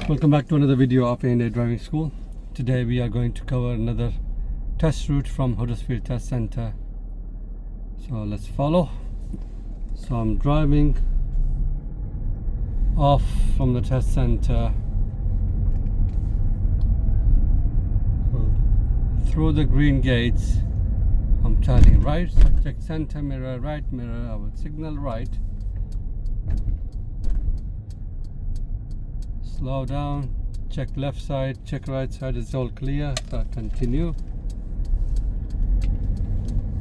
Welcome back to another video of A&A Driving School. Today we are going to cover another test route from Huddersfield Test Centre. So let's follow. So I'm driving off from the test centre through the green gates. I'm turning right, check centre mirror, right mirror, I will signal right. Slow down, check left side, check right side, it's all clear, so I continue.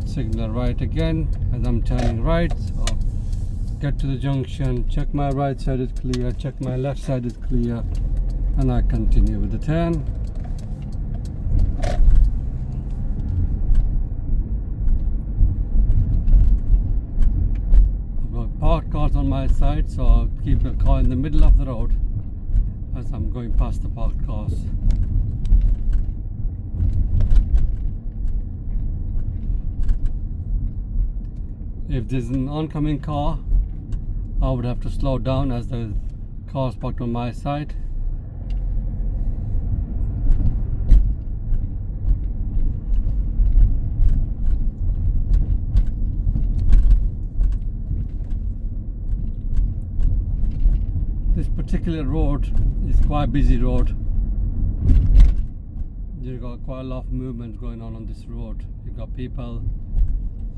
Signal right again as I'm turning right, so get to the junction, check my right side is clear, check my left side is clear, and I continue with the turn. I've got parked cars on my side, so I'll keep the car in the middle of the road as I'm going past the parked cars. If there's an oncoming car, I would have to slow down as the car's parked on my side. This particular road is quite a busy road. You've got quite a lot of movement going on this road. You've got people,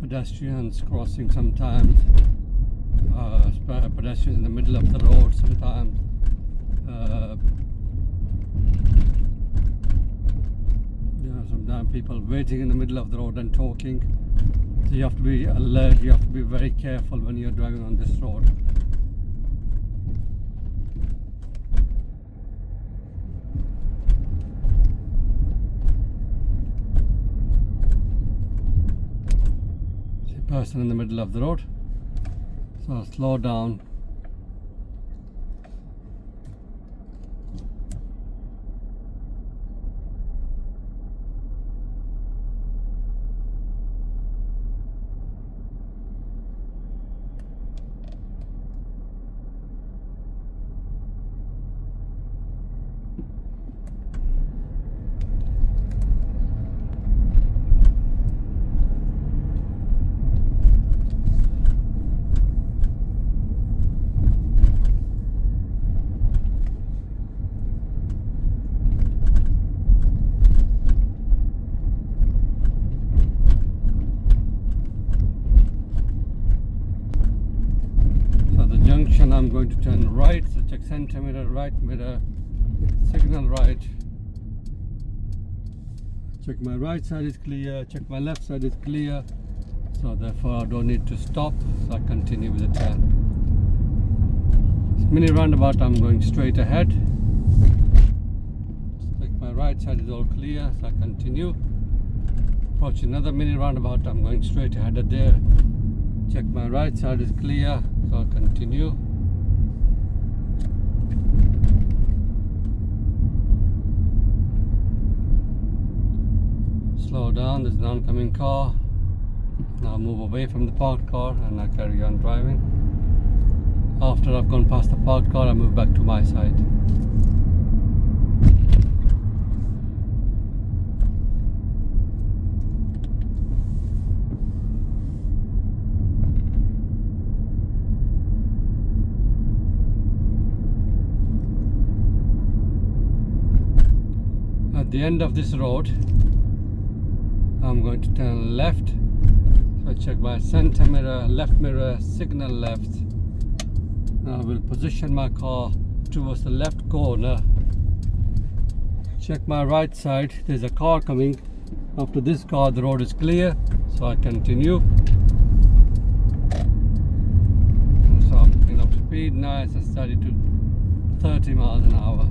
pedestrians crossing sometimes, pedestrians in the middle of the road sometimes. Sometimes people waiting in the middle of the road and talking. So you have to be alert, you have to be very careful when you're driving on this road. Person in the middle of the road, so slow down. I'm going to turn right, so check center mirror, right mirror, signal right. Check my right side is clear, check my left side is clear, so therefore I don't need to stop, so I continue with the turn. This mini roundabout, I'm going straight ahead. Check my right side is all clear, so I continue. Approach another mini roundabout, I'm going straight ahead of there. Check my right side is clear, so I continue. Slow down, there's an oncoming car. Now move away from the parked car and I carry on driving. After I've gone past the parked car, I move back to my side. At the end of this road, I'm going to turn left, so I check my center mirror, left mirror, signal left. Now I will position my car towards the left corner. Check my right side, there's a car coming. After this car, the road is clear, so I continue. So I'm picking up speed, nice and steady to 30 miles an hour.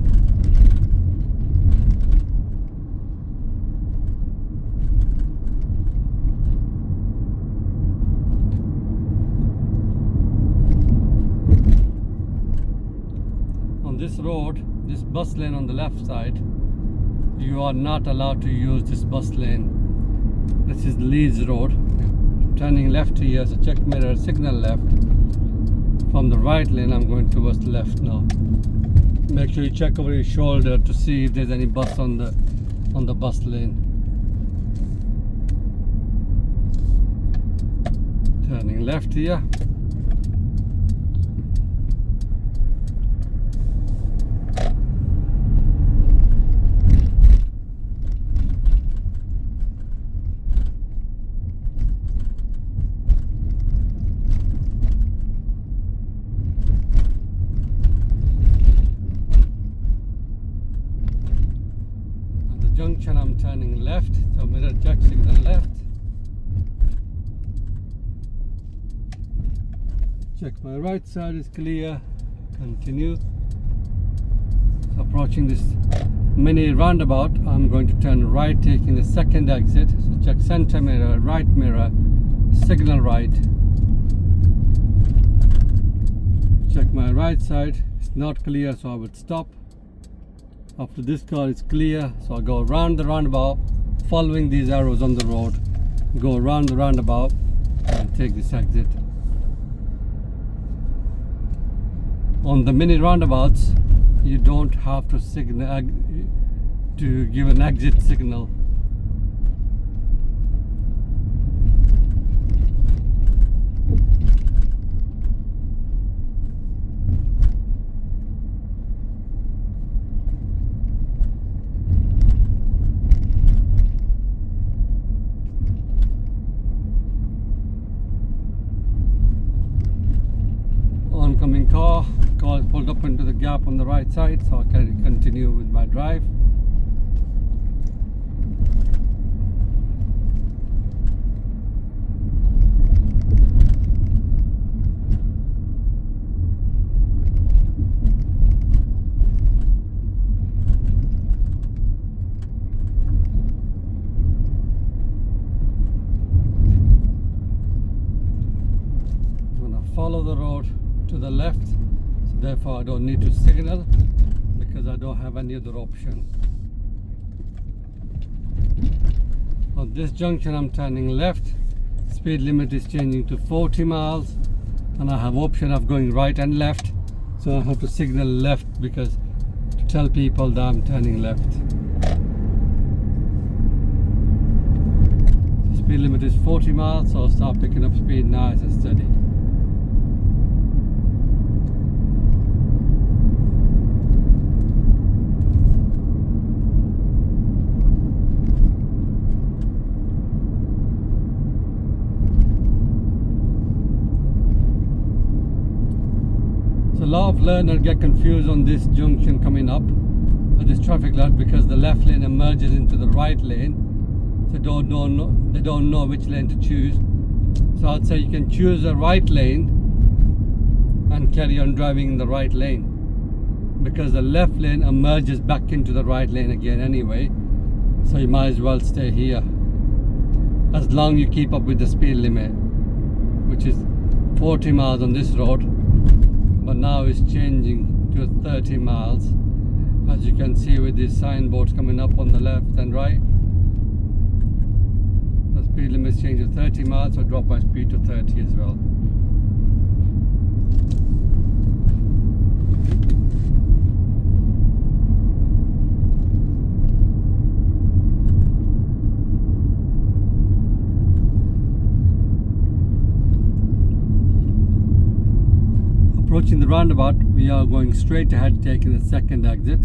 This road, this bus lane on the left side, you are not allowed to use this bus lane. This is Leeds Road. Turning left here, so check mirror, signal left. From the right lane, I'm going towards the left now. Make sure you check over your shoulder to see if there's any bus on the bus lane. Turning left here. Junction, I'm turning left, so mirror check signal left. Check my right side is clear. Continue. So approaching this mini roundabout, I'm going to turn right, taking the second exit. So check center mirror, right mirror, signal right. Check my right side, it's not clear, so I would stop. After this car is clear, so I go around the roundabout, following these arrows on the road, go around the roundabout and take this exit. On the mini roundabouts, you don't have to signal to give an exit signal. Oncoming car is pulled up into the gap on the right side, so I can continue with my drive. I'm going to follow the road to the left, so therefore I don't need to signal because I don't have any other option. On this junction I'm turning left, speed limit is changing to 40 miles and I have option of going right and left, so I have to signal left because to tell people that I'm turning left. The speed limit is 40 miles, so I'll start picking up speed nice and steady. A lot of learners get confused on this junction coming up at this traffic light because the left lane emerges into the right lane. They don't know which lane to choose. So I'd say you can choose the right lane and carry on driving in the right lane because the left lane emerges back into the right lane again anyway. So you might as well stay here as long as you keep up with the speed limit, which is 40 miles on this road. But now it's changing to 30 miles, as you can see with these signboards coming up on the left and right. The speed limit is changed to 30 miles, so drop my speed to 30 as well. Approaching the roundabout, we are going straight ahead, taking the second exit.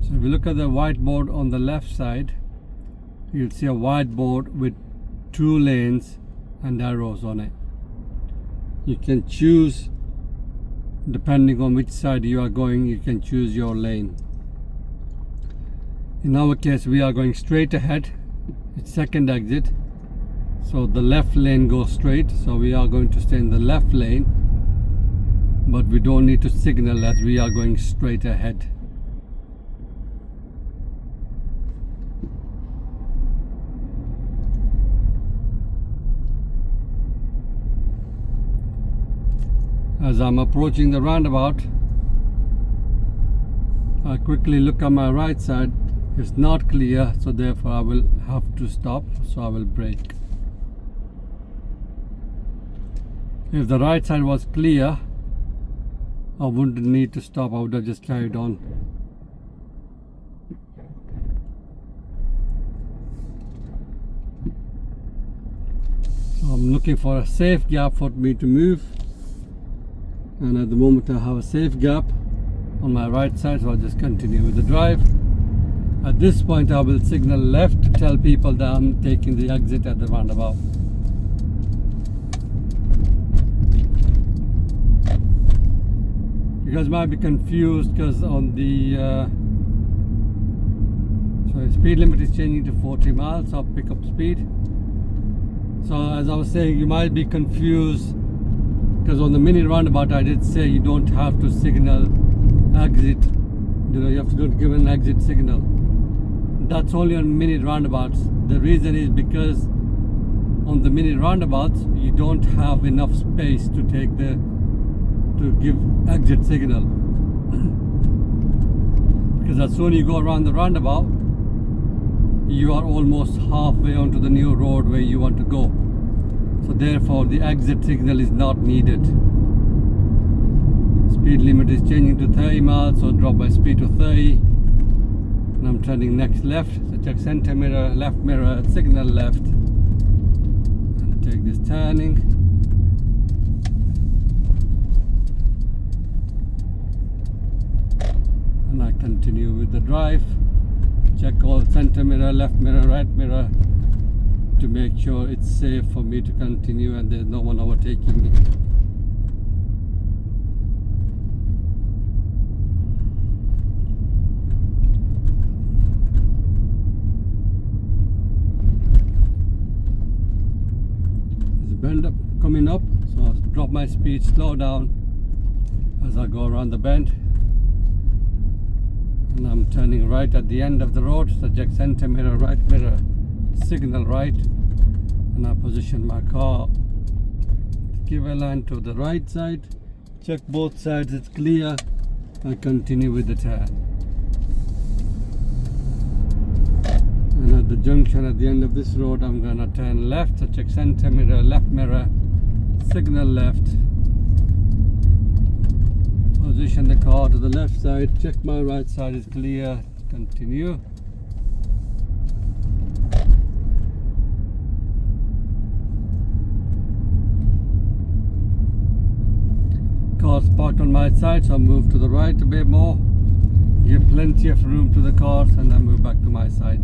So if you look at the whiteboard on the left side, you'll see a whiteboard with 2 lanes and arrows on it. You can choose, depending on which side you are going, you can choose your lane. In our case, we are going straight ahead, it's second exit. So the left lane goes straight, so we are going to stay in the left lane, but we don't need to signal as we are going straight ahead. As I'm approaching the roundabout, I quickly look at my right side. It's not clear, so therefore I will have to stop, so I will brake. If the right side was clear, I wouldn't need to stop, I would have just carried on. So I'm looking for a safe gap for me to move, and at the moment I have a safe gap on my right side, so I'll just continue with the drive. At this point I will signal left to tell people that I'm taking the exit at the roundabout. You guys might be confused because on the speed limit is changing to 40 miles, so I'll pick up speed. So as I was saying, you might be confused because on the mini roundabout I did say you don't have to signal exit, you have to give an exit signal. That's only on mini roundabouts. The reason is because on the mini roundabouts you don't have enough space to give exit signal. Because as soon as you go around the roundabout, you are almost halfway onto the new road where you want to go. So therefore the exit signal is not needed. Speed limit is changing to 30 miles, so drop my speed to 30. And I'm turning next left, so check center mirror, left mirror, signal left. And take this turning. And I continue with the drive. Check all center mirror, left mirror, right mirror to make sure it's safe for me to continue and there's no one overtaking me. There's a bend up coming up, so I'll drop my speed, slow down as I go around the bend. And I'm turning right at the end of the road, so check center mirror, right mirror, signal right, and I position my car, give a line to the right side, check both sides, it's clear. I continue with the turn. And at the junction at the end of this road I'm gonna turn left, so check center mirror, left mirror, signal left, position the car to the left side, check my right side is clear, continue. Car's parked on my side, so I move to the right a bit more, give plenty of room to the cars, and then move back to my side.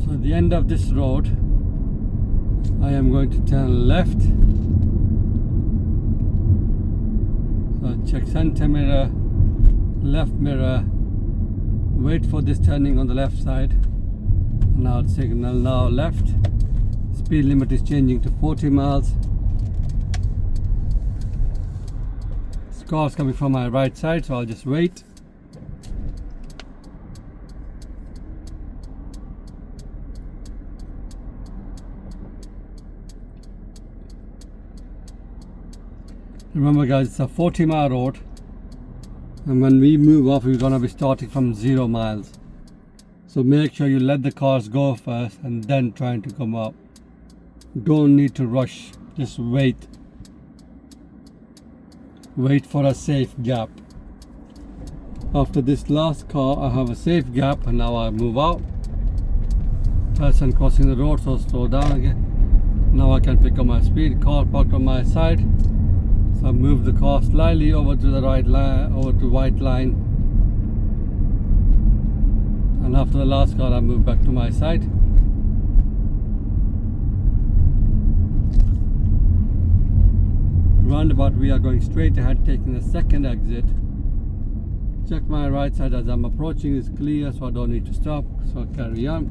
So at the end of this road, I am going to turn left. So check center mirror, left mirror, wait for this turning on the left side, and now signal now left. Speed limit is changing to 40 miles. This car's coming from my right side, so I'll just wait. Remember guys, it's a 40-mile road, and when we move off we're going to be starting from 0 miles. So make sure you let the cars go first and then trying to come up. Don't need to rush, just wait. Wait for a safe gap. After this last car I have a safe gap, and now I move out. Person crossing the road, so slow down again. Now I can pick up my speed. Car parked on my side. So I move the car slightly over to the right line, over to white line, and after the last car I move back to my side. Roundabout we are going straight ahead, taking the second exit. Check my right side as I'm approaching is clear, so I don't need to stop, so I carry on.